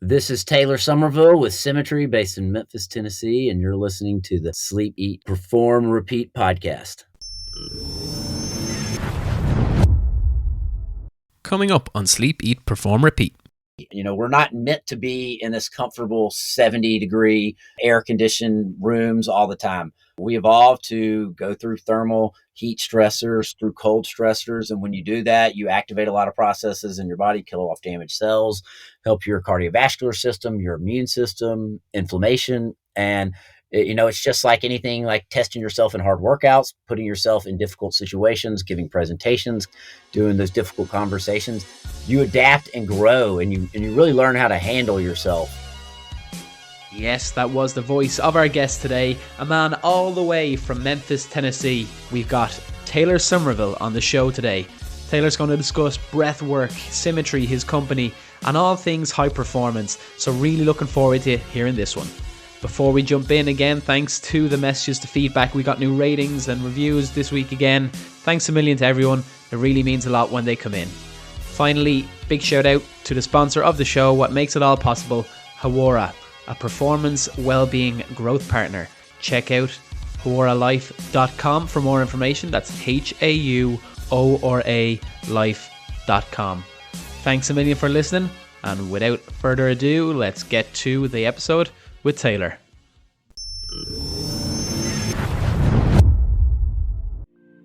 This is Taylor Somerville with Symmetry based in Memphis, Tennessee, and you're listening to the Sleep, Eat, Perform, Repeat podcast. Coming up on Sleep, Eat, Perform, Repeat. You know, we're not meant to be in this comfortable 70-degree air-conditioned rooms all the time. We evolved to go through thermal heat stressors, through cold stressors. And when you do that, you activate a lot of processes in your body, kill off damaged cells, help your cardiovascular system, your immune system, inflammation. And, you know, it's just like anything, like testing yourself in hard workouts, putting yourself in difficult situations, giving presentations, doing those difficult conversations. You adapt and grow, and you really learn how to handle yourself. Yes, that was the voice of our guest today, a man all the way from Memphis, Tennessee. We've got Taylor Somerville on the show today. Taylor's going to discuss Breathwork, Symmetry, his company, and all things high performance. So really looking forward to hearing this one. Before we jump in again, thanks to the messages, the feedback. We got new ratings and reviews this week again. Thanks a million to everyone. It really means a lot when they come in. Finally, big shout out to the sponsor of the show, what makes it all possible, Hawora, a performance well-being growth partner. Check out haworalife.com for more information. That's HAUORA life.com. Thanks a million for listening, and without further ado, let's get to the episode with Taylor.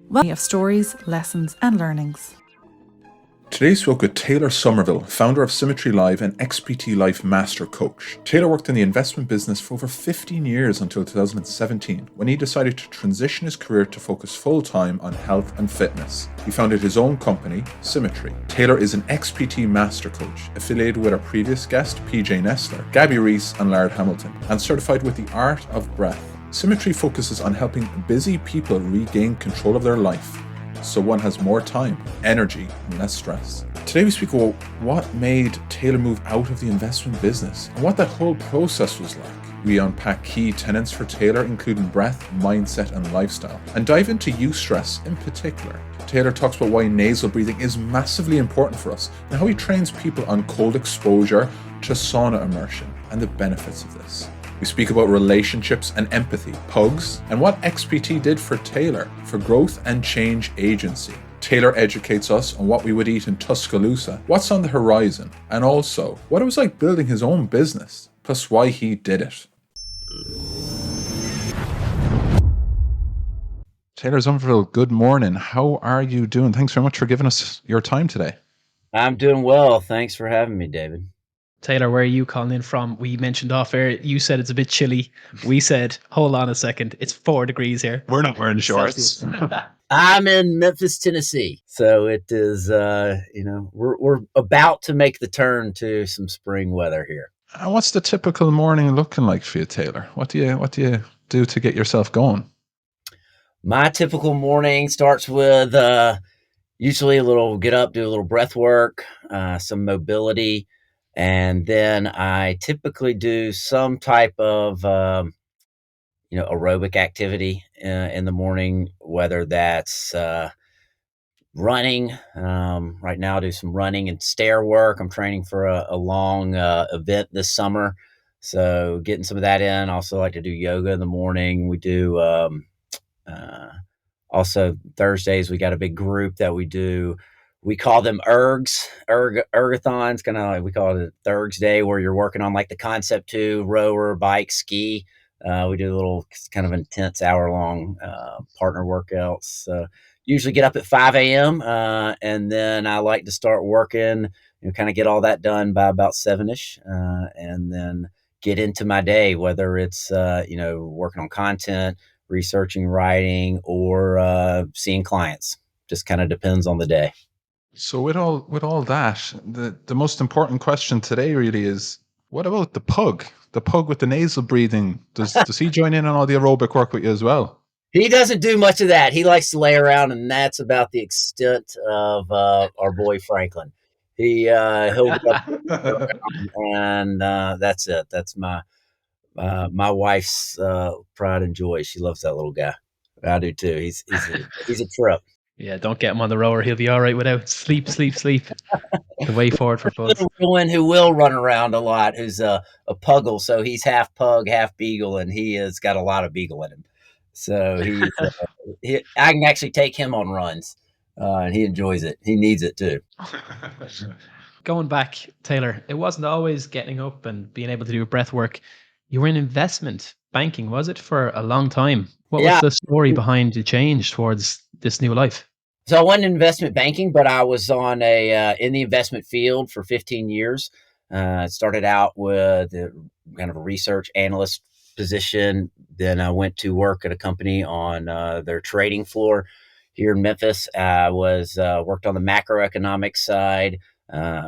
Well, of stories, lessons and learnings. Today I spoke with Taylor Somerville, founder of Symmetry Live and XPT Life Master Coach. Taylor worked in the investment business for over 15 years until 2017, when he decided to transition his career to focus full-time on health and fitness. He founded his own company, Symmetry. Taylor is an XPT Master Coach, affiliated with our previous guest, PJ Nestler, Gabby Reese and Laird Hamilton, and certified with the Art of Breath. Symmetry focuses on helping busy people regain control of their life, so one has more time, energy, and less stress. Today we speak about what made Taylor move out of the investment business and what that whole process was like. We unpack key tenets for Taylor, including breath, mindset, and lifestyle, and dive into eustress in particular. Taylor talks about why nasal breathing is massively important for us and how he trains people on cold exposure to sauna immersion and the benefits of this. We speak about relationships and empathy, pugs, and what XPT did for Taylor for growth and change agency. Taylor educates us on what we would eat in Tuscaloosa, what's on the horizon, and also what it was like building his own business, plus why he did it. Taylor Somerville, good morning. How are you doing? Thanks very much for giving us your time today. I'm doing well. Thanks for having me, David. Taylor, where are you calling in from? We mentioned off air, you said it's a bit chilly. We said, hold on a second, it's 4 degrees here. We're not wearing shorts. I'm in Memphis, Tennessee. So it is, we're about to make the turn to some spring weather here. And what's the typical morning looking like for you, Taylor? What do you do to get yourself going? My typical morning starts with usually a little get up, do a little breath work, some mobility. And then I typically do some type of, aerobic activity in the morning, whether that's running. Right now I do some running and stair work. I'm training for a long event this summer. So getting some of that in. I also like to do yoga in the morning. We do also Thursdays, we got a big group that we do. We call them ergathons, kind of like we call it a Thursday Day, where you're working on like the Concept 2, rower, bike, ski. We do a little kind of intense hour-long partner workouts. Usually get up at 5 a.m. And then I like to start working, kind of get all that done by about 7-ish, and then get into my day, whether it's, working on content, researching, writing, or seeing clients. Just kind of depends on the day. So with all that, the most important question today really is, what about the pug? The pug with the nasal breathing, does he join in on all the aerobic work with you as well? He doesn't do much of that. He likes to lay around, and that's about the extent of our boy Franklin. He'll get up and that's it. That's my wife's pride and joy. She loves that little guy. I do too. He's a trip. Yeah, don't get him on the rower. He'll be all right without sleep, sleep, sleep. The way forward for pugs. Little one who will run around a lot, who's a puggle, so he's half pug, half beagle, and he has got a lot of beagle in him. So I can actually take him on runs, and he enjoys it. He needs it too. Going back, Taylor, it wasn't always getting up and being able to do breath work. You were in investment banking, was it, for a long time? What was Yeah. the story behind the change towards this new life? So I wasn't in investment banking, but I was on in the investment field for 15 years. Started out with kind of a research analyst position. Then I went to work at a company on their trading floor here in Memphis. I was worked on the macroeconomic side.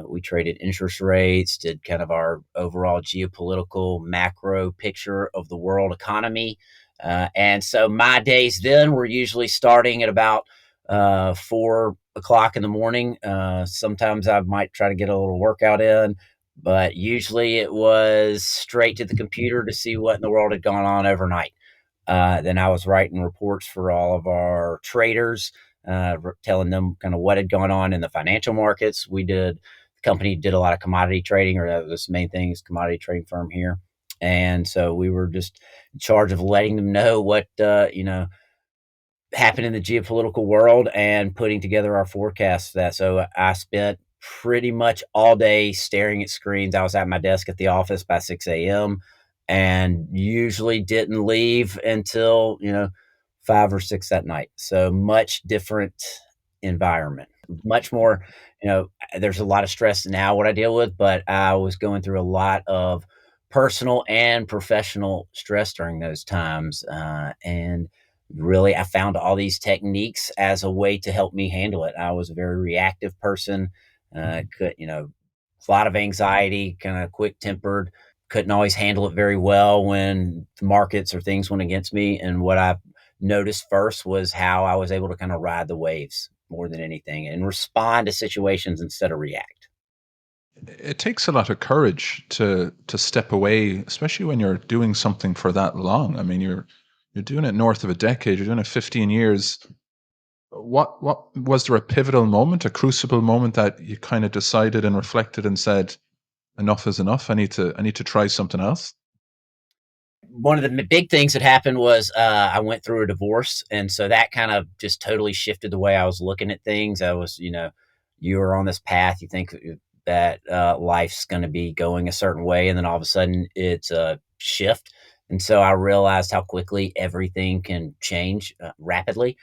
We traded interest rates, did kind of our overall geopolitical macro picture of the world economy. And so my days then were usually starting at about 4 o'clock in the morning. Sometimes I might try to get a little workout in, but usually it was straight to the computer to see what in the world had gone on overnight. Then I was writing reports for all of our traders, telling them kind of what had gone on in the financial markets. The company did a lot of commodity trading, or that was the main thing, is commodity trading firm here. And so we were just in charge of letting them know what, happened in the geopolitical world and putting together our forecasts for that. So I spent pretty much all day staring at screens. I was at my desk at the office by 6 a.m. and usually didn't leave until, 5 or 6 that night. So much different environment, much more, there's a lot of stress now what I deal with, but I was going through a lot of personal and professional stress during those times. And really, I found all these techniques as a way to help me handle it. I was a very reactive person, a lot of anxiety, kind of quick tempered, couldn't always handle it very well when the markets or things went against me. And what I noticed first was how I was able to kind of ride the waves more than anything and respond to situations instead of react. It takes a lot of courage to step away, especially when you're doing something for that long. I mean, you're doing it north of a decade. You're doing it 15 years. What was there a pivotal moment, a crucible moment that you kind of decided and reflected and said, enough is enough. I need to try something else. One of the big things that happened was I went through a divorce, and so that kind of just totally shifted the way I was looking at things. I was, you are on this path, you think that life's going to be going a certain way, and then all of a sudden it's a shift. And so I realized how quickly everything can change rapidly.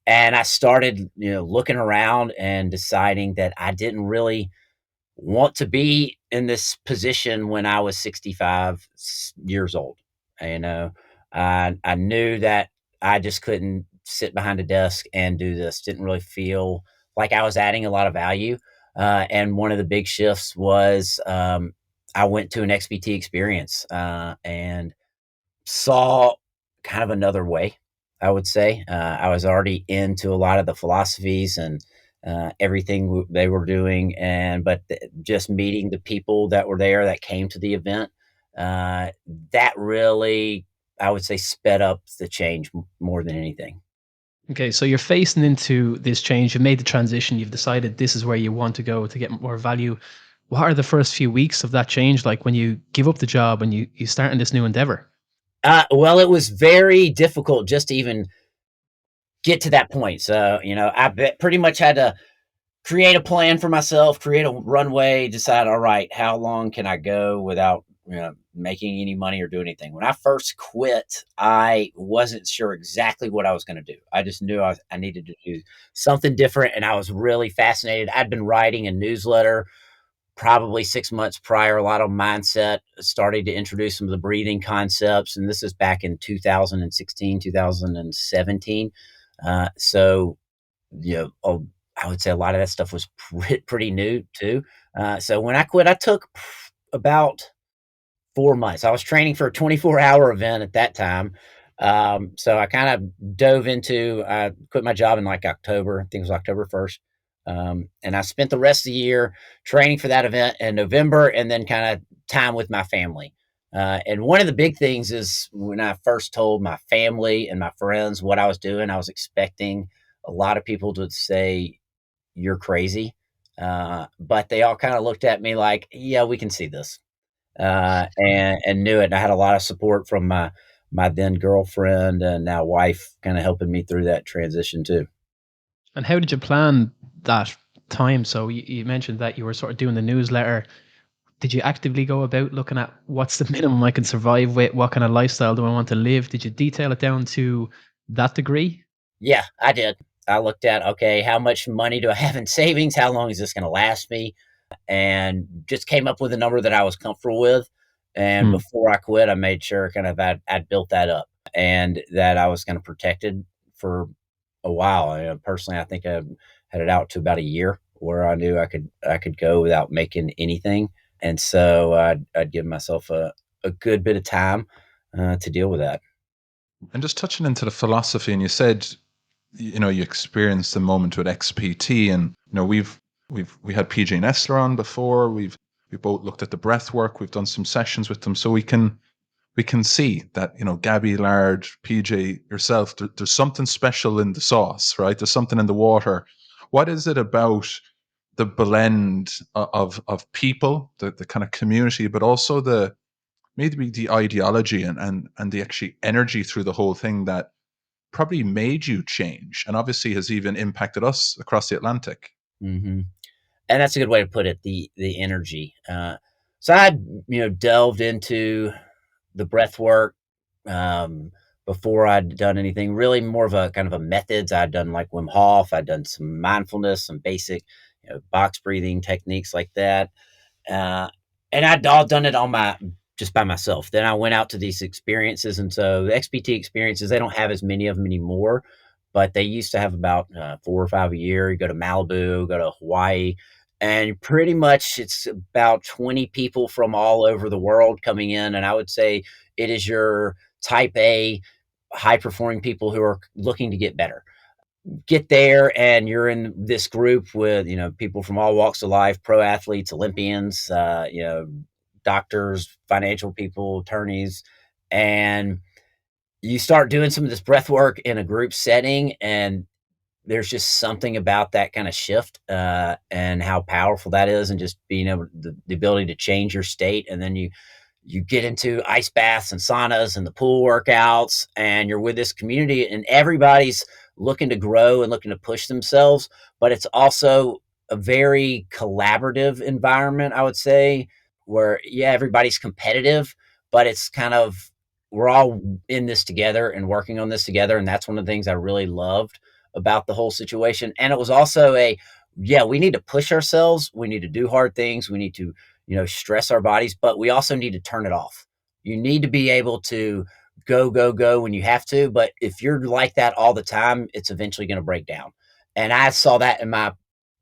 And I started, looking around and deciding that I didn't really want to be in this position when I was 65 years old. You know, I knew that I just couldn't sit behind a desk and do this. Didn't really feel like I was adding a lot of value. And one of the big shifts was I went to an XPT experience and saw kind of another way, I would say. I was already into a lot of the philosophies and everything they were doing, but just meeting the people that were there that came to the event, that really, I would say, sped up the change more than anything. Okay, so you're facing into this change. You've made the transition. You've decided this is where you want to go to get more value. What are the first few weeks of that change like when you give up the job and you start in this new endeavor? Well, it was very difficult just to even get to that point. So, pretty much had to create a plan for myself, create a runway, decide, all right, how long can I go without, making any money or doing anything. When I first quit, I wasn't sure exactly what I was going to do. I just knew I needed to do something different. And I was really fascinated. I'd been writing a newsletter probably 6 months prior, a lot of mindset, started to introduce some of the breathing concepts. And this is back in 2016, 2017. So, I would say a lot of that stuff was pretty new too. So when I quit, I took about 4 months. I was training for a 24-hour event at that time. So I kind of I quit my job in like October. I think it was October 1st. And I spent the rest of the year training for that event in November and then kind of time with my family. And one of the big things is when I first told my family and my friends what I was doing, I was expecting A lot of people would say you're crazy, but they all kind of looked at me like, yeah, we can see this, and knew it. And I had a lot of support from my then girlfriend and now wife, kind of helping me through that transition too. And how did you plan that time? So you mentioned that you were sort of doing the newsletter. Did you actively go about looking at what's the minimum I can survive with? What kind of lifestyle do I want to live? Did you detail it down to that degree? Yeah, I did. I looked at, okay, how much money do I have in savings? How long is this going to last me? And just came up with a number that I was comfortable with. And Hmm. before I quit, I made sure kind of I'd built that up and that I was going to protect it for a while. Personally, I think I had it out to about a year where I knew I could go without making anything. And so I'd give myself a good bit of time to deal with that. And just touching into the philosophy, and you said, you experienced the moment with XPT, and we had PJ Nestler on before. We both looked at the breath work. We've done some sessions with them, so we can see that, Gabby, Large, PJ, yourself, there's something special in the sauce, right? There's something in the water. What is it about the blend of people, the kind of community, but also the maybe the ideology and the actually energy through the whole thing that probably made you change, and obviously has even impacted us across the Atlantic? Hmm. And that's a good way to put it. The energy. So I, delved into the breath work um, before I'd done anything. Really, more of a kind of a methods. I'd done like Wim Hof. I'd done some mindfulness, some basic, box breathing techniques like that. Uh, and I'd all done it on my just by myself. Then I went out to these experiences, and so the XPT experiences, they don't have as many of them anymore, but they used to have about 4 or 5 a year. You go to Malibu, go to Hawaii, and pretty much it's about 20 people from all over the world coming in. And I would say it is your type A, high performing people who are looking to get better. Get there and you're in this group with people from all walks of life, pro athletes, Olympians, doctors, financial people, attorneys, and you start doing some of this breath work in a group setting, and there's just something about that kind of shift and how powerful that is, and just being able the ability to change your state. And then you get into ice baths and saunas and the pool workouts, and you're with this community, and everybody's looking to grow and looking to push themselves. But it's also a very collaborative environment, I would say, where, yeah, everybody's competitive, but it's kind of, we're all in this together and working on this together. And that's one of the things I really loved about the whole situation. And it was also yeah, we need to push ourselves. We need to do hard things. We need to stress our bodies, but we also need to turn it off. You need to be able to go, go, go when you have to. But if you're like that all the time, it's eventually going to break down. And I saw that in my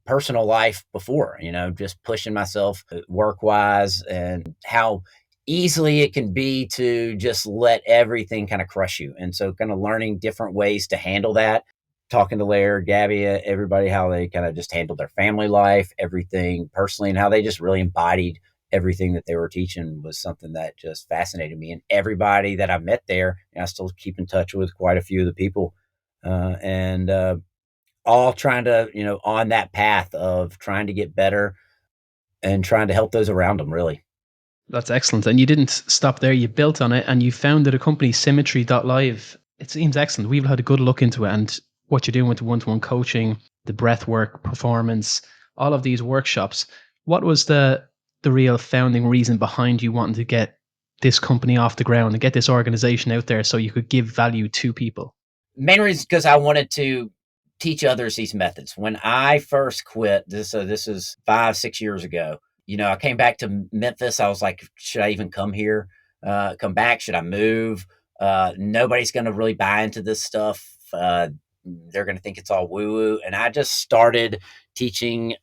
personal life before, just pushing myself work wise, and how easily it can be to just let everything kind of crush you. And so, kind of learning different ways to handle that, talking to Lair, Gabby, everybody, how they kind of just handled their family life, everything personally, and how they just really embodied everything that they were teaching was something that just fascinated me. And everybody that I met there, I still keep in touch with quite a few of the people, and all trying to, on that path of trying to get better and trying to help those around them, really. That's excellent. And you didn't stop there. You built on it and you founded a company, Symmetry.live. It seems excellent. We've had a good look into it and what you're doing with the one-to-one coaching, the breath work, performance, all of these workshops. What was the real founding reason behind you wanting to get this company off the ground and get this organization out there so you could give value to people? Main reason because I wanted to teach others these methods. When I first quit, this is 5, 6 years ago. I came back to Memphis. I was like, should I even come here? Come back? Should I move? Nobody's going to really buy into this stuff. They're going to think it's all woo woo. And I just started teaching,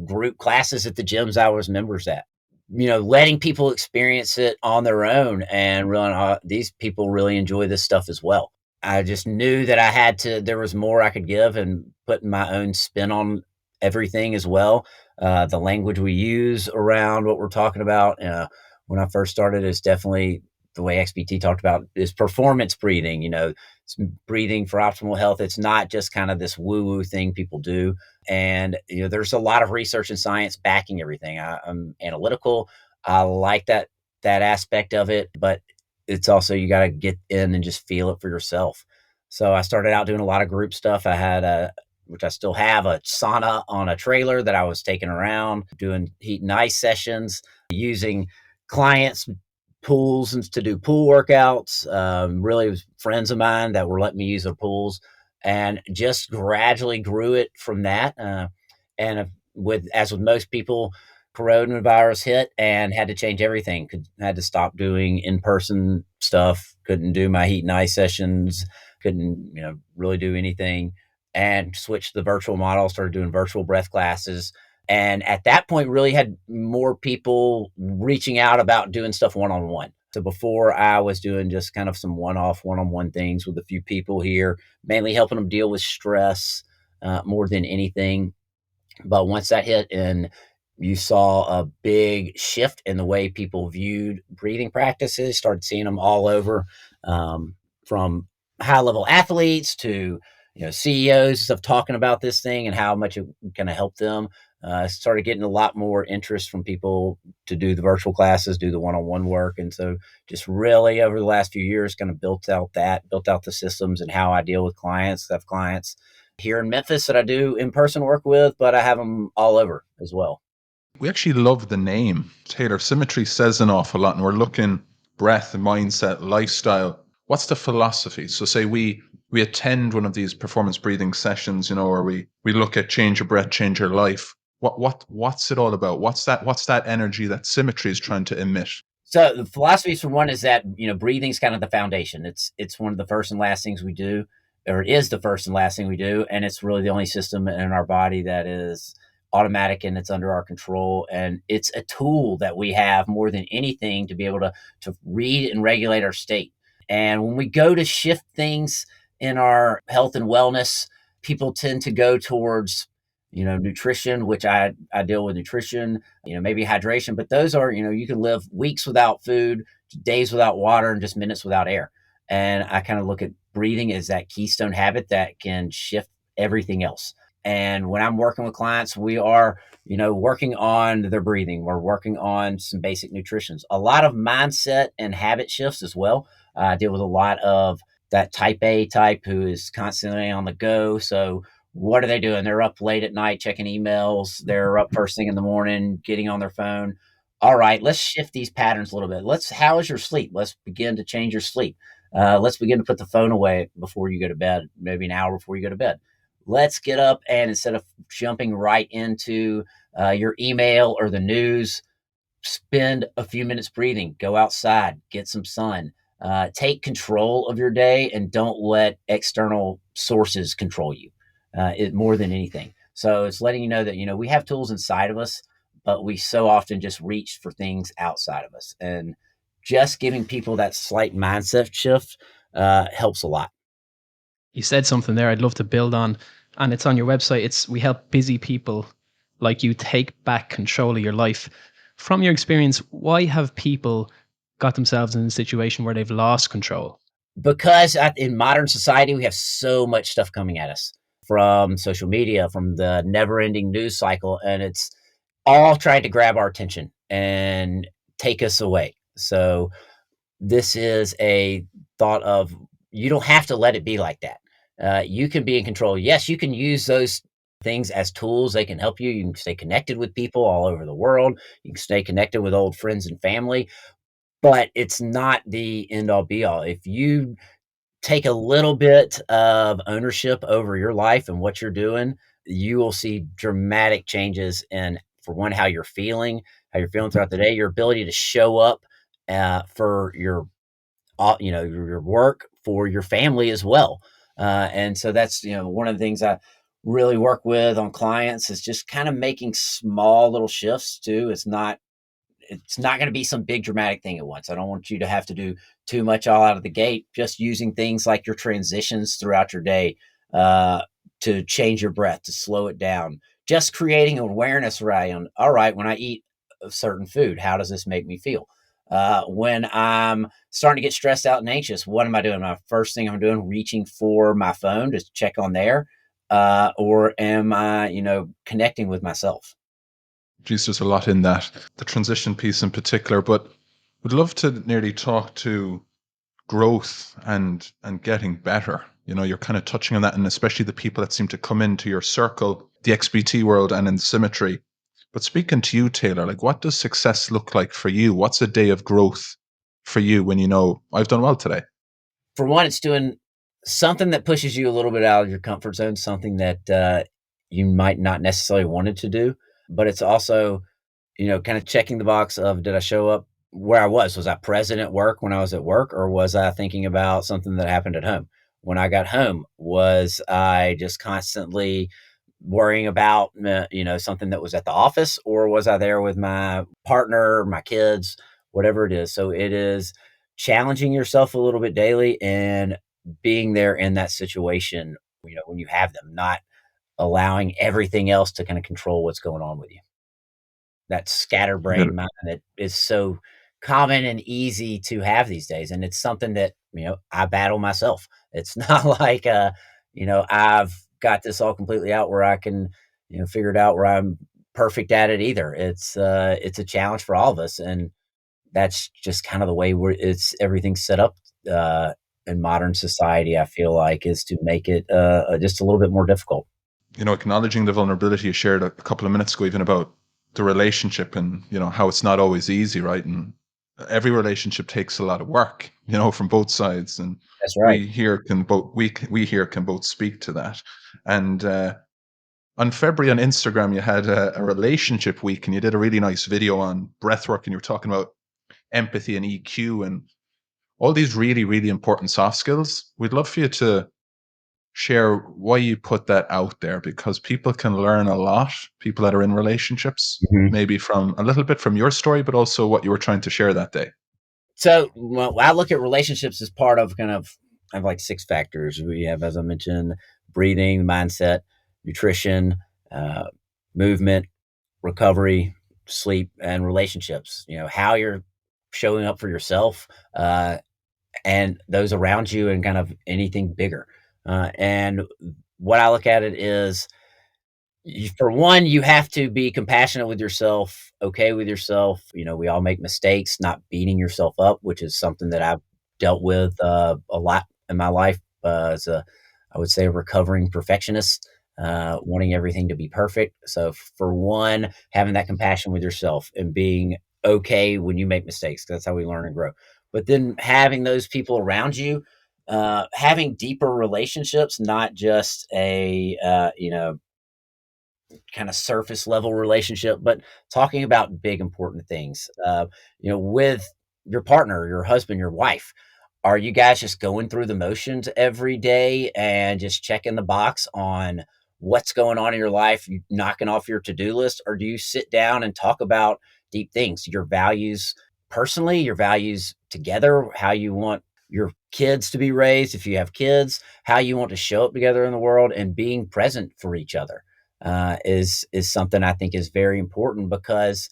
group classes at the gyms I was members at. Letting people experience it on their own and realizing these people really enjoy this stuff as well. I just knew that there was more I could give and putting my own spin on everything as well. The language we use around what we're talking about when I first started is definitely the way XPT talked about is performance breathing, it's breathing for optimal health. It's not just kind of this woo woo thing people do. And, there's a lot of research and science backing everything. I'm analytical. I like that aspect of it, but it's also, you got to get in and just feel it for yourself. So I started out doing a lot of group stuff. I had which I still have, a sauna on a trailer that I was taking around, doing heat and ice sessions, using clients' pools and to do pool workouts. Really, it was friends of mine that were letting me use their pools, and just gradually grew it from that. And as with most people, coronavirus hit and had to change everything. Had to stop doing in-person stuff. Couldn't do my heat and ice sessions. Couldn't, really do anything, and switched to the virtual model. Started doing virtual breath classes. And at that point, really had more people reaching out about doing stuff one-on-one. So before, I was doing just kind of some one-off, one-on-one things with a few people here, mainly helping them deal with stress more than anything. But once that hit, and you saw a big shift in the way people viewed breathing practices, started seeing them all over, from high level athletes to CEOs of talking about this thing and how much it can help them. Started getting a lot more interest from people to do the virtual classes, do the one-on-one work. And so just really over the last few years, kind of built out the systems and how I deal with clients. I have clients here in Memphis that I do in-person work with, but I have them all over as well. We actually love the name. Taylor, Symmetry says an awful lot, and we're looking breath, mindset, lifestyle. What's the philosophy? So say we attend one of these performance breathing sessions, or we look at change your breath, change your life. What's it all about? What's that energy that Symmetry is trying to emit? So the philosophy for one is that, breathing is kind of the foundation. It's one of the first and last things we do, or it is the first and last thing we do. And it's really the only system in our body that is automatic and it's under our control. And it's a tool that we have more than anything to be able to read and regulate our state. And when we go to shift things in our health and wellness, people tend to go towards, nutrition, which I deal with nutrition, maybe hydration, but those are, you can live weeks without food, days without water, and just minutes without air. And I kind of look at breathing as that keystone habit that can shift everything else. And when I'm working with clients, we are, working on their breathing. We're working on some basic nutrition, a lot of mindset and habit shifts as well. I deal with a lot of that type A type who is constantly on the go. So what are they doing? They're up late at night checking emails. They're up first thing in the morning, getting on their phone. All right, let's shift these patterns a little bit. How is your sleep? Let's begin to change your sleep. Let's begin to put the phone away before you go to bed, maybe an hour before you go to bed. Let's get up, and instead of jumping right into your email or the news, spend a few minutes breathing, go outside, get some sun, take control of your day, and don't let external sources control you more than anything. So it's letting you know that, we have tools inside of us, but we so often just reach for things outside of us. And just giving people that slight mindset shift helps a lot. You said something there I'd love to build on, and it's on your website. We help busy people like you take back control of your life. From your experience, why have people got themselves in a situation where they've lost control? Because in modern society, we have so much stuff coming at us from social media, from the never ending news cycle, and it's all trying to grab our attention and take us away. So this is a thought of, you don't have to let it be like that. You can be in control. Yes, you can use those things as tools. They can help you. You can stay connected with people all over the world. You can stay connected with old friends and family, but it's not the end all be all. If you take a little bit of ownership over your life and what you're doing, you will see dramatic changes in, for one, how you're feeling throughout the day, your ability to show up for your work, for your family as well. And so that's, one of the things I really work with on clients is just kind of making small little shifts too. It's not going to be some big dramatic thing at once. I don't want you to have to do too much all out of the gate. Just using things like your transitions throughout your day to change your breath, to slow it down. Just creating awareness around, all right, when I eat a certain food, how does this make me feel? When I'm starting to get stressed out and anxious, what am I doing? My first thing I'm doing, reaching for my phone to check on there, or am I, connecting with myself? Geez, there's a lot in that, the transition piece in particular, but would love to nearly talk to growth and getting better. You're kind of touching on that, and especially the people that seem to come into your circle, the XBT world and in Symmetry. But speaking to you, Taylor, like what does success look like for you? What's a day of growth for you when I've done well today? For one, it's doing something that pushes you a little bit out of your comfort zone, something that you might not necessarily wanted to do, but it's also, kind of checking the box of, did I show up where I was? Was I present at work when I was at work, or was I thinking about something that happened at home? When I got home, was I just constantly worrying about, something that was at the office, or was I there with my partner, my kids, whatever it is? So it is challenging yourself a little bit daily and being there in that situation, when you have them, not allowing everything else to kind of control what's going on with you. That Yeah. scatterbrained mind that is so common and easy to have these days, and it's something that, I battle myself. It's not like, I've got this all completely out where I can, figure it out where I'm perfect at it either. It's a challenge for all of us, and that's just kind of the way everything's set up, uh, in modern society, I feel like, is to make it, just a little bit more difficult. Acknowledging the vulnerability you shared a couple of minutes ago, even about the relationship and, how it's not always easy, right? And every relationship takes a lot of work, from both sides. And That's right. we here can both speak to that. And on February on Instagram, you had a relationship week and you did a really nice video on breathwork and you were talking about empathy and EQ and all these really, really important soft skills. We'd love for you to share why you put that out there because people can learn a lot, people that are in relationships, Mhm. maybe from a little bit from your story, but also what you were trying to share that day. So, well, I look at relationships as part of kind of, I have like 6 factors. We have, as I mentioned, breathing, mindset, nutrition, uh, movement, recovery, sleep, and relationships. How you're showing up for yourself, and those around you, and kind of anything bigger. And what I look at it is, for one, you have to be compassionate with yourself, okay with yourself. We all make mistakes, not beating yourself up, which is something that I've dealt with a lot in my life, as I would say, a recovering perfectionist, wanting everything to be perfect. So, for one, having that compassion with yourself and being okay when you make mistakes, 'cause that's how we learn and grow. But then having those people around you, having deeper relationships, not just kind of surface level relationship, but talking about big important things. With your partner, your husband, your wife. Are you guys just going through the motions every day and just checking the box on what's going on in your life, you knocking off your to-do list, or do you sit down and talk about deep things, your values personally, your values together, how you want your kids to be raised, if you have kids, how you want to show up together in the world, and being present for each other, is something I think is very important because,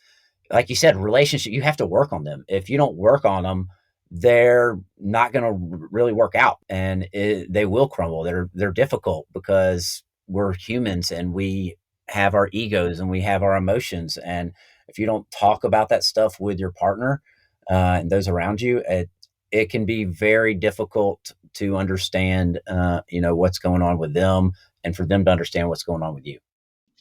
like you said, relationship, you have to work on them. If you don't work on them, they're not going to really work out, and they will crumble. They're difficult because we're humans and we have our egos and we have our emotions. And if you don't talk about that stuff with your partner, and those around you, it can be very difficult to understand, what's going on with them, and for them to understand what's going on with you.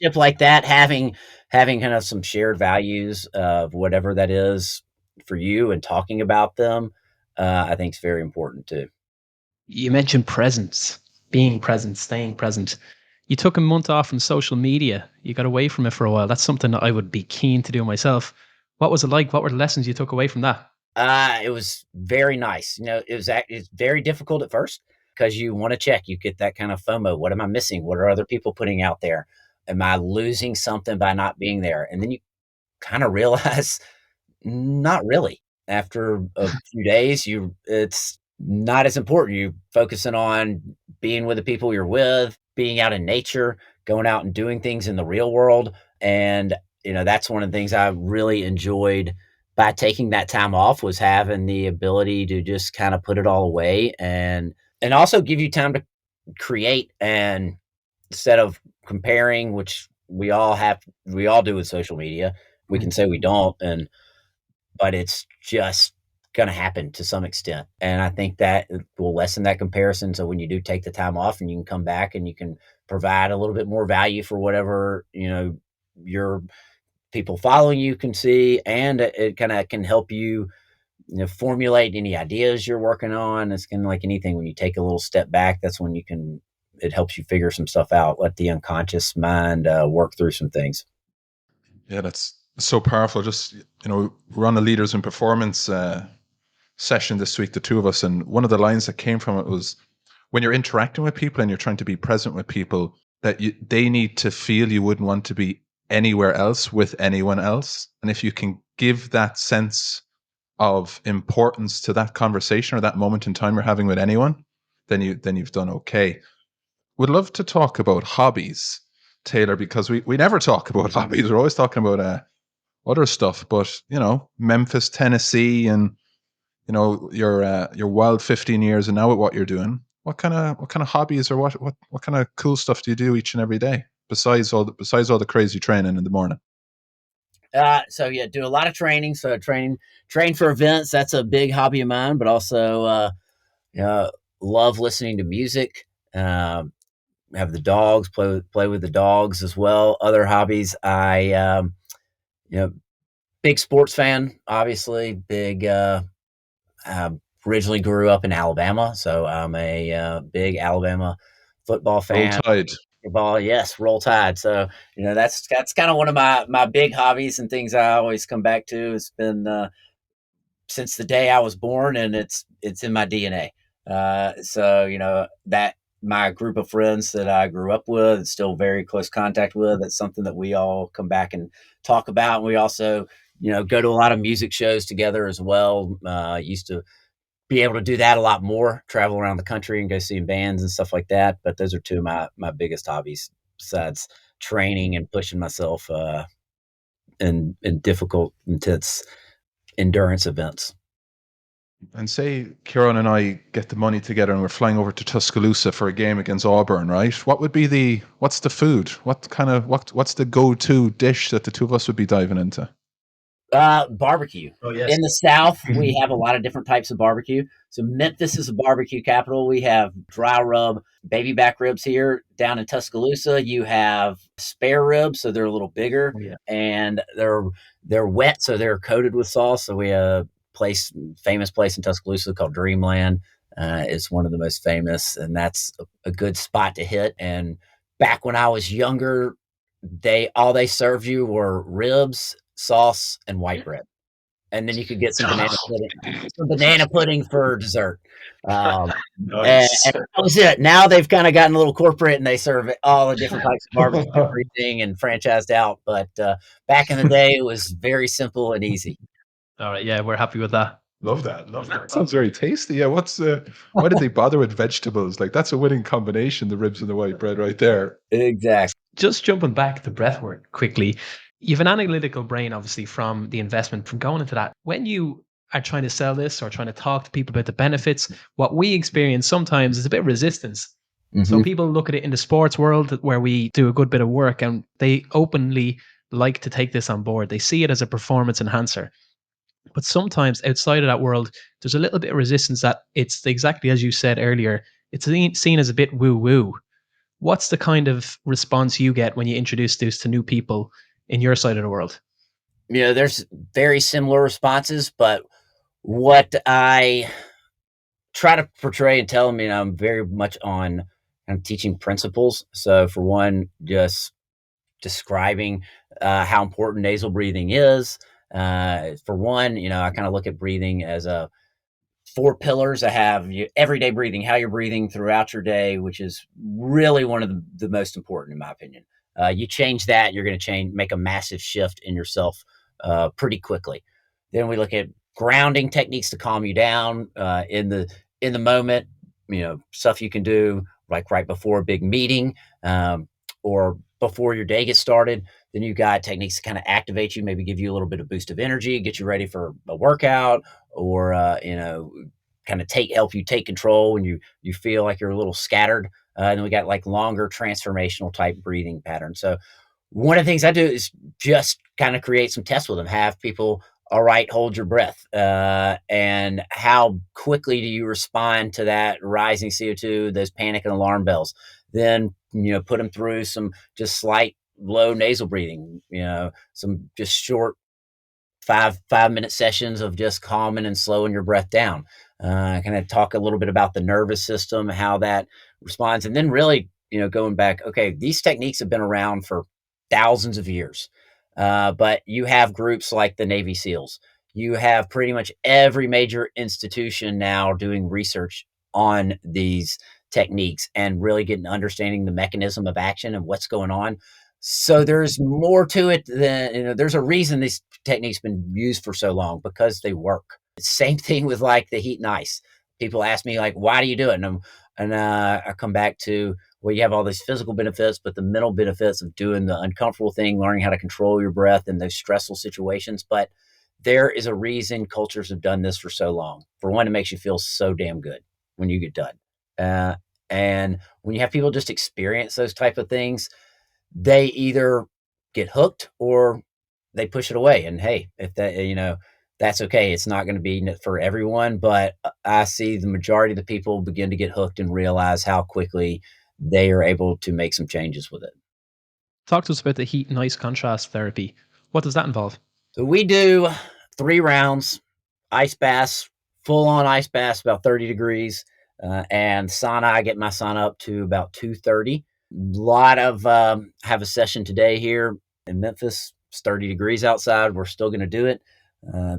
Tip like that, having kind of some shared values of whatever that is for you, and talking about them, I think is very important too. You mentioned presence, being present, staying present. You took a month off from social media. You got away from it for a while. That's something that I would be keen to do myself. What was it like? What were the lessons you took away from that? It was very nice. It's very difficult at first because you want to check. You get that kind of FOMO. What am I missing? What are other people putting out there? Am I losing something by not being there? And then you kind of realize, not really. After a few days, it's not as important. You focusing on being with the people you're with, being out in nature, going out and doing things in the real world, and, that's one of the things I really enjoyed, by taking that time off was having the ability to just kind of put it all away and also give you time to create, and instead of comparing, which we all do with social media. We can say we don't, and but it's just going to happen to some extent. And I think that it will lessen that comparison. So when you do take the time off and you can come back and you can provide a little bit more value for whatever, your people following you can see, and it kind of can help you, formulate any ideas you're working on. It's kind of like anything. When you take a little step back, that's when it helps you figure some stuff out. Let the unconscious mind work through some things. Yeah, that's so powerful. Just, we're on a Leaders in Performance session this week, the two of us, and one of the lines that came from it was, when you're interacting with people and you're trying to be present with people, that they need to feel you wouldn't want to be anywhere else with anyone else. And if you can give that sense of importance to that conversation or that moment in time you're having with anyone, then you've done okay. Would love to talk about hobbies, Taylor, because we never talk about hobbies. We're always talking about other stuff. But Memphis, Tennessee, and your wild 15 years, and now with what you're doing, what kind of hobbies, or what kind of cool stuff do you do each and every day besides all the crazy training in the morning? So yeah, do a lot of training. So train for events. That's a big hobby of mine, but also uh, love listening to music. Have the dogs, play with the dogs as well. Other hobbies, I you know big sports fan, obviously. Big originally grew up in Alabama, so I'm a big Alabama football Roll fan. Tide. Football, yes, Roll Tide. So that's kind of one of my big hobbies and things I always come back to. It's been since the day I was born, and it's in my DNA. So that my group of friends that I grew up with and still very close contact with. That's something that we all come back and talk about. And we also go to a lot of music shows together as well. Used to be able to do that a lot more, travel around the country and go see bands and stuff like that. But those are two of my biggest hobbies besides training and pushing myself in difficult, intense endurance events. And say Kieran and I get the money together and we're flying over to Tuscaloosa for a game against Auburn, right? What's the food? What's the go-to dish that the two of us would be diving into? Barbecue. Oh, yes. In the South, we have a lot of different types of barbecue. So Memphis is a barbecue capital. We have dry rub baby back ribs here. Down in Tuscaloosa, you have spare ribs, so they're a little bigger, Oh, yeah. and they're wet, so they're coated with sauce. So we have a famous place in Tuscaloosa called Dreamland. Is one of the most famous, and that's a good spot to hit. And back when I was younger, they served you were ribs, sauce, and white bread, and then you could get some banana pudding for dessert. Um, Nice. and that was it. Now they've kind of gotten a little corporate, and they serve all the different types of barbecue, everything, and franchised out. But back in the day, it was very simple and easy. All right. Yeah, we're happy with that. Love that. Love that. Sounds very tasty. Yeah. Why did they bother with vegetables? Like, that's a winning combination, the ribs and the white bread right there. Exactly. Just jumping back to breathwork quickly, you have an analytical brain, obviously, from the investment, from going into that. When you are trying to sell this or trying to talk to people about the benefits, what we experience sometimes is a bit of resistance. So Mm-hmm. people look at it in the sports world where we do a good bit of work and they openly like to take this on board. They see it as a performance enhancer. But sometimes outside of that world, there's a little bit of resistance that it's exactly as you said earlier, it's seen as a bit woo woo. What's the kind of response you get when you introduce this to new people in your side of the world? There's very similar responses, but what I try to portray and tell them, I'm very much on kind of teaching principles. So for one, just describing how important nasal breathing is. For one, I kind of look at breathing as a four pillars. I have everyday breathing, how you're breathing throughout your day, which is really one of the most important, in my opinion. You change that, you're going to make a massive shift in yourself pretty quickly. Then we look at grounding techniques to calm you down in the moment. Stuff you can do like right before a big meeting, or before your day gets started. Then you've got techniques to kind of activate you, maybe give you a little bit of boost of energy, get you ready for a workout, or kind of help you take control when you feel like you're a little scattered. And then we got like longer transformational type breathing patterns. So one of the things I do is just kind of create some tests with them. Have people, all right, hold your breath, and how quickly do you respond to that rising CO2, those panic and alarm bells? Then put them through some just slight low nasal breathing. Some just short 5 minute sessions of just calming and slowing your breath down. Kind of talk a little bit about the nervous system, how that responds, and then really, going back. Okay, these techniques have been around for thousands of years, but you have groups like the Navy SEALs. You have pretty much every major institution now doing research on these techniques and really getting understanding the mechanism of action and what's going on. So there's more to it than, there's a reason these techniques been used for so long, because they work. Same thing with like the heat and ice. People ask me like, why do you do it? And I come back to, well, you have all these physical benefits, but the mental benefits of doing the uncomfortable thing, learning how to control your breath in those stressful situations. But there is a reason cultures have done this for so long. For one, it makes you feel so damn good when you get done. Uh, and when you have people just experience those type of things, they either get hooked or they push it away. And hey, if that, that's okay. It's not going to be for everyone, but I see the majority of the people begin to get hooked and realize how quickly they are able to make some changes with it. Talk to us about the heat and ice contrast therapy. What does that involve? So we do 3 rounds, ice baths, full on ice baths, about 30 degrees. And sauna, I get my sauna up to about 230. Lot of have a session today here in Memphis. It's 30 degrees outside. We're still going to do it.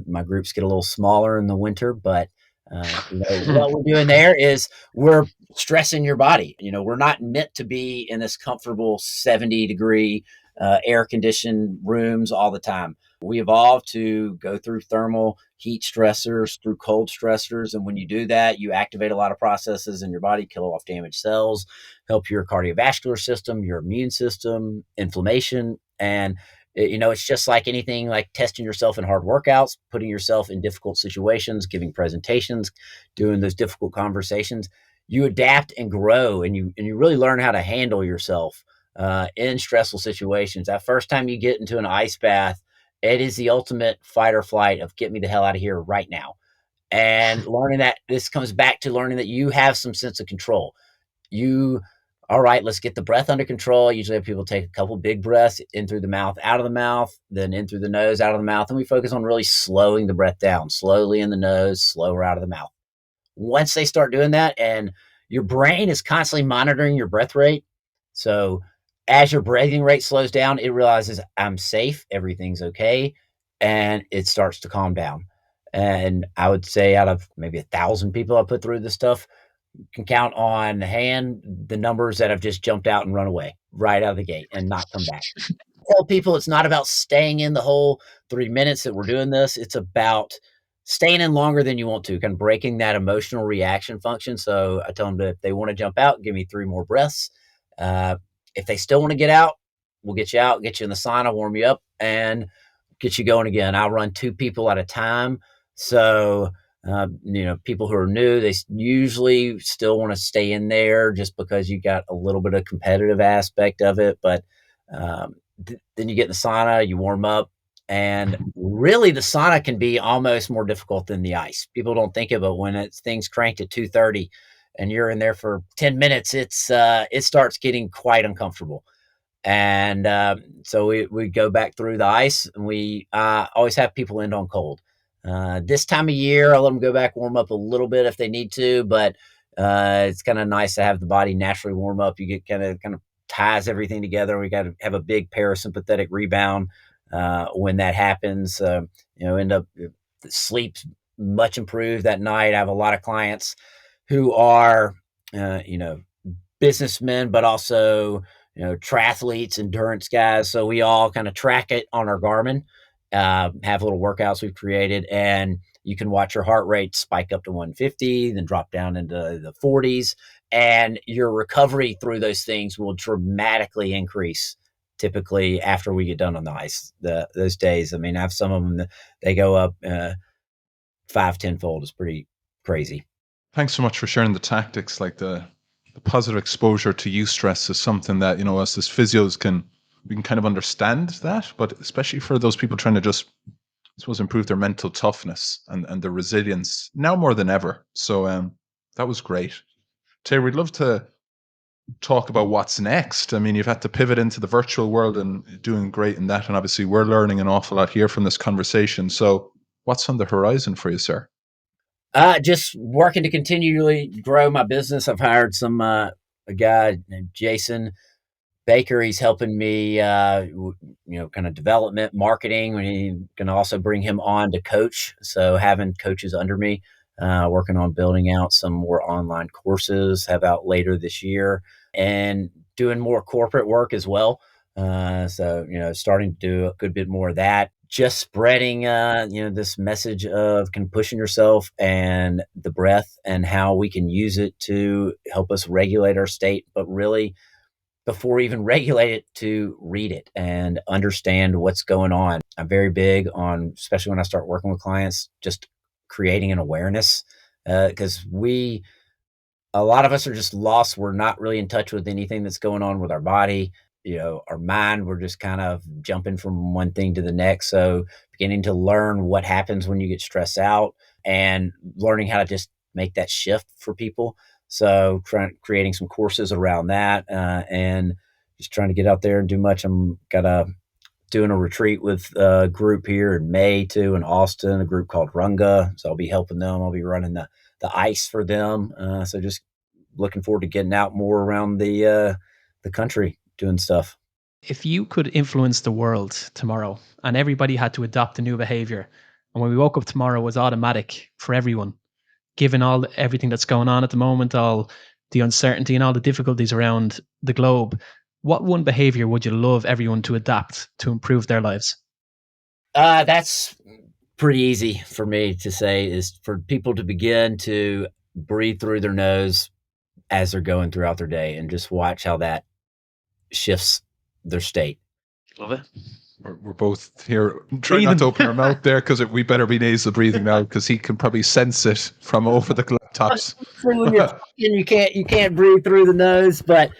My groups get a little smaller in the winter, but what we're doing there is we're stressing your body. We're not meant to be in this comfortable 70-degree air conditioned rooms all the time. We evolved to go through thermal heat stressors, through cold stressors. And when you do that, you activate a lot of processes in your body, kill off damaged cells, help your cardiovascular system, your immune system, inflammation. And, it's just like anything, like testing yourself in hard workouts, putting yourself in difficult situations, giving presentations, doing those difficult conversations. You adapt and grow, and you really learn how to handle yourself in stressful situations. That first time you get into an ice bath, it is the ultimate fight or flight of get me the hell out of here right now. And learning that this comes back to learning that you have some sense of control. All right, let's get the breath under control. I usually have people take a couple big breaths in through the mouth, out of the mouth, then in through the nose, out of the mouth. And we focus on really slowing the breath down, slowly in the nose, slower out of the mouth. Once they start doing that, and your brain is constantly monitoring your breath rate. So as your breathing rate slows down, it realizes I'm safe, everything's okay, and it starts to calm down. And I would say out of maybe 1,000 people I put through this stuff, can count on the hand the numbers that have just jumped out and run away right out of the gate and not come back. Tell people it's not about staying in the whole 3 minutes that we're doing this. It's about staying in longer than you want to, kind of breaking that emotional reaction function. So I tell them that if they want to jump out, give me 3 more breaths. Uh, if they still want to get out, we'll get you out, get you in the sauna, warm you up, and get you going again. I'll run 2 people at a time. So people who are new, they usually still want to stay in there just because you got a little bit of competitive aspect of it. But then you get in the sauna, you warm up, and really the sauna can be almost more difficult than the ice. People don't think of it when things cranked at 230 and you're in there for 10 minutes. It starts getting quite uncomfortable. And so we go back through the ice, and we always have people end on cold. This time of year, I let them go back, warm up a little bit if they need to, but it's kind of nice to have the body naturally warm up. You get kind of ties everything together. We got to have a big parasympathetic rebound when that happens. End up sleep's much improved that night. I have a lot of clients who are, businessmen, but also triathletes, endurance guys. So we all kind of track it on our Garmin, have little workouts we've created, and you can watch your heart rate spike up to 150, then drop down into the 40s, and your recovery through those things will dramatically increase typically after we get done on the ice. Those days, I mean, I have some of them that they go up 5-10 fold. It's pretty crazy. Thanks so much for sharing the tactics. Like the positive exposure to eustress is something that, you know, us as physios we can kind of understand that, but especially for those people trying to just, I suppose, improve their mental toughness and their resilience now more than ever. So that was great. Taylor, we'd love to talk about what's next. I mean, you've had to pivot into the virtual world and doing great in that, and obviously we're learning an awful lot here from this conversation. So what's on the horizon for you, sir? Just working to continually grow my business. I've hired a guy named Jason Baker. He's helping me, kind of development, marketing. We can also bring him on to coach. So having coaches under me, working on building out some more online courses, have out later this year, and doing more corporate work as well. Starting to do a good bit more of that. Just spreading, this message of pushing yourself and the breath and how we can use it to help us regulate our state, but really before even regulate it, to read it and understand what's going on. I'm very big on, especially when I start working with clients, just creating an awareness, because a lot of us are just lost. We're not really in touch with anything that's going on with our body. Our mind, we're just kind of jumping from one thing to the next. So beginning to learn what happens when you get stressed out and learning how to just make that shift for people. So creating some courses around that, and just trying to get out there and do much. I'm doing a retreat with a group here in May too, in Austin, a group called Runga. So I'll be helping them. I'll be running the ice for them. So just looking forward to getting out more around the country doing stuff. If you could influence the world tomorrow and everybody had to adopt a new behavior, and when we woke up tomorrow was automatic for everyone, given everything that's going on at the moment, all the uncertainty and all the difficulties around the globe, what one behavior would you love everyone to adapt to improve their lives? That's pretty easy for me to say, is for people to begin to breathe through their nose as they're going throughout their day and just watch how that shifts their state. Love it. We're both here. Try not to open our mouth there, because we better be nasal breathing now, because he can probably sense it from over the laptops. When you're talking, you can't breathe through the nose, but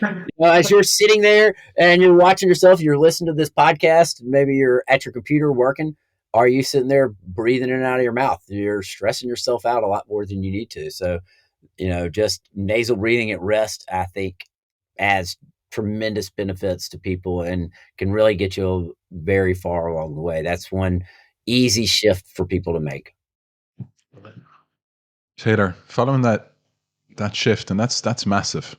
as you're sitting there and you're watching yourself, you're listening to this podcast, maybe you're at your computer working. Are you sitting there breathing in and out of your mouth? You're stressing yourself out a lot more than you need to. So, just nasal breathing at rest, I think, has tremendous benefits to people and can really get you very far along the way. That's one easy shift for people to make. Taylor, following that shift, and that's massive.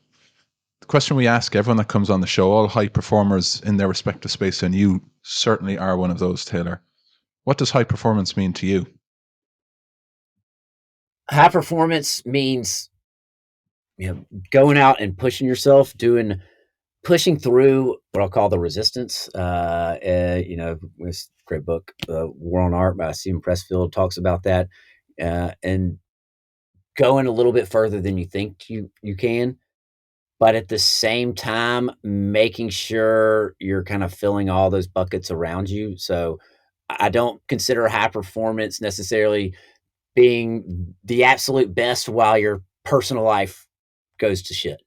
The question we ask everyone that comes on the show, all high performers in their respective space, and you certainly are one of those, Taylor. What does high performance mean to you? High performance means going out and pushing yourself, pushing through what I'll call the resistance. This great book, War on Art by Stephen Pressfield, talks about that, and going a little bit further than you think you can, but at the same time, making sure you're kind of filling all those buckets around you. So I don't consider high performance necessarily being the absolute best while your personal life goes to shit.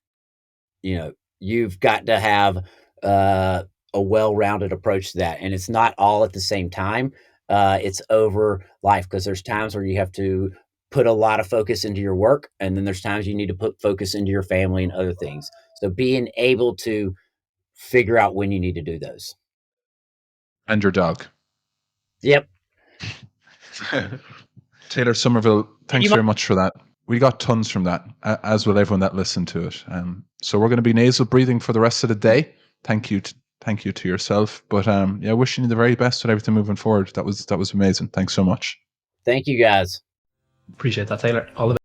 You've got to have a well-rounded approach to that, and it's not all at the same time. It's over life, because there's times where you have to put a lot of focus into your work, and then there's times you need to put focus into your family and other things. So being able to figure out when you need to do those. And your dog. Yep. Taylor Somerville, thanks very much for that. We got tons from that, as will everyone that listened to it. So we're going to be nasal breathing for the rest of the day. Thank you to yourself. But wishing you the very best with everything moving forward. That was amazing. Thanks so much. Thank you, guys. Appreciate that, Taylor. All the best.